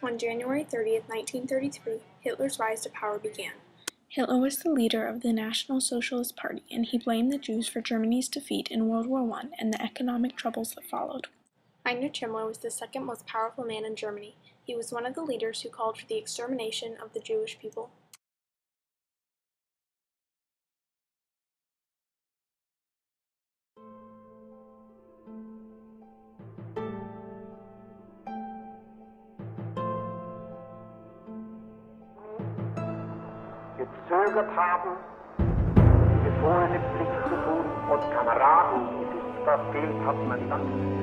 On January 30th, 1933, Hitler's rise to power began. Hitler was the leader of the National Socialist Party, and he blamed the Jews for Germany's defeat in World War I and the economic troubles that followed. Heinrich Himmler was the second most powerful man in Germany. He was one of the leaders who called for the extermination of the Jewish people. Gezögert haben, die befohlene Pflicht zu tun und Kameraden, die sich verfehlt hatten, an die Wand zu stellen.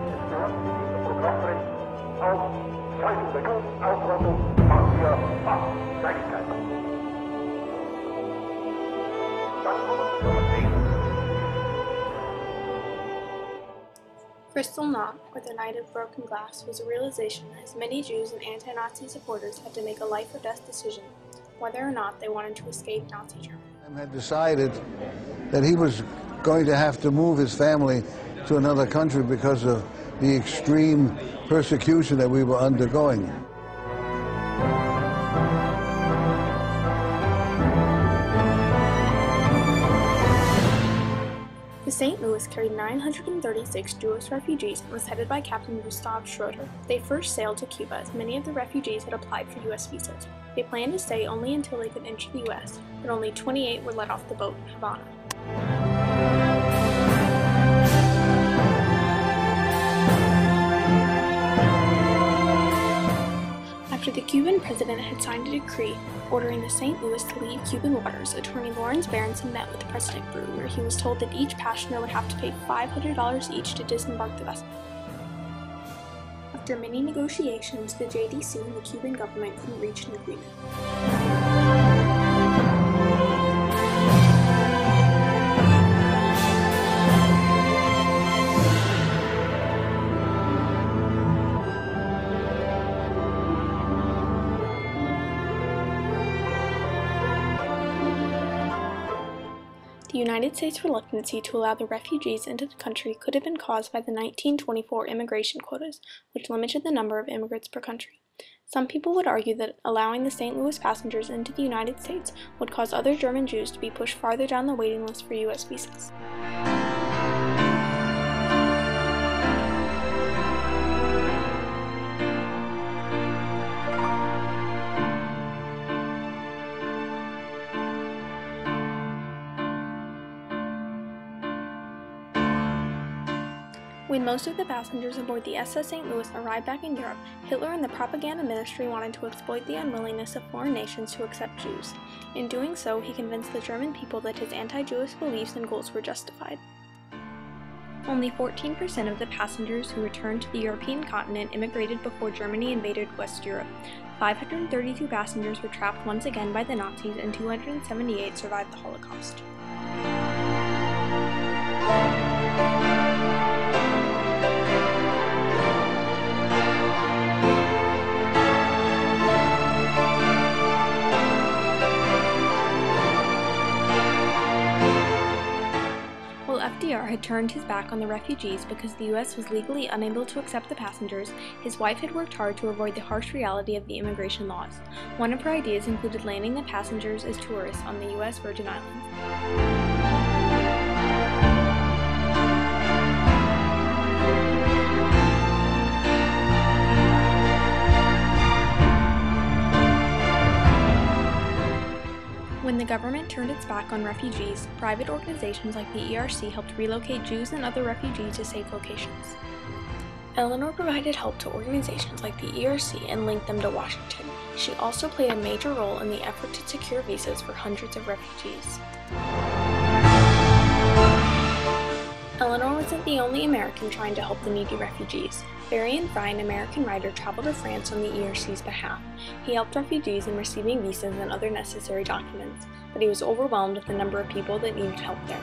Es gehört zu diesem Programmrecht auch Zeichen der Judendausrottung, Papier, Kleinigkeit. Das muss man sehen. Kristall Nacht, or the Night of Broken Glass, was a realization that as many Jews and anti-Nazi supporters had to make a life-or-death decision whether or not they wanted to escape Nazi Germany. Had decided that he was going to have to move his family to another country because of the extreme persecution that we were undergoing. The St. Louis carried 936 Jewish refugees and was headed by Captain Gustav Schroeder. They first sailed to Cuba, as many of the refugees had applied for U.S. visas. They planned to stay only until they could enter the U.S., but only 28 were let off the boat in Havana. After the Cuban president had signed a decree ordering the St. Louis to leave Cuban waters, attorney Lawrence Berenson met with President Brew, where he was told that each passenger would have to pay $500 each to disembark the vessel. After many negotiations, the JDC and the Cuban government couldn't reach an agreement. The United States' reluctancy to allow the refugees into the country could have been caused by the 1924 immigration quotas, which limited the number of immigrants per country. Some people would argue that allowing the St. Louis passengers into the United States would cause other German Jews to be pushed farther down the waiting list for U.S. visas. When most of the passengers aboard the SS St. Louis arrived back in Europe, Hitler and the propaganda ministry wanted to exploit the unwillingness of foreign nations to accept Jews. In doing so, he convinced the German people that his anti-Jewish beliefs and goals were justified. Only 14% of the passengers who returned to the European continent immigrated before Germany invaded West Europe. 532 passengers were trapped once again by the Nazis, and 278 survived the Holocaust. FDR had turned his back on the refugees because the U.S. was legally unable to accept the passengers. His wife had worked hard to avoid the harsh reality of the immigration laws. One of her ideas included landing the passengers as tourists on the U.S. Virgin Islands. When the government turned its back on refugees, private organizations like the ERC helped relocate Jews and other refugees to safe locations. Eleanor provided help to organizations like the ERC and linked them to Washington. She also played a major role in the effort to secure visas for hundreds of refugees. Eleanor wasn't the only American trying to help the needy refugees. Varian Fry, an American writer, traveled to France on the ERC's behalf. He helped refugees in receiving visas and other necessary documents, but he was overwhelmed with the number of people that needed help there.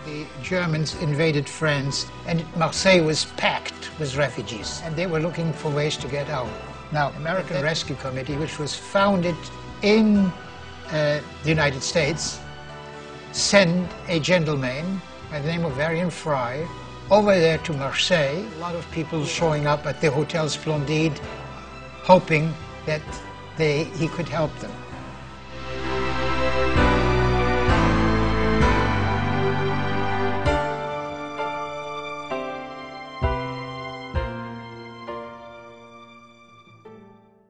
The Germans invaded France, and Marseille was packed with refugees, and they were looking for ways to get out. Now, the American Rescue Committee, which was founded in the United States, sent a gentleman by the name of Varian Fry over there to Marseille. A lot of people showing up at the Hotel Splendide, hoping that he could help them.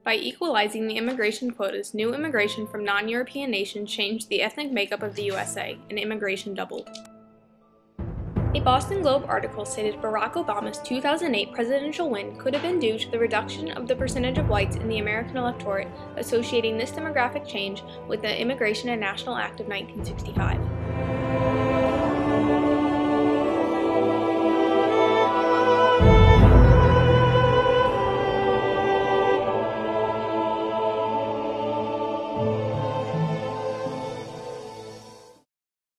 By equalizing the immigration quotas, new immigration from non-European nations changed the ethnic makeup of the USA, and immigration doubled. A Boston Globe article stated Barack Obama's 2008 presidential win could have been due to the reduction of the percentage of whites in the American electorate, associating this demographic change with the Immigration and National Act of 1965.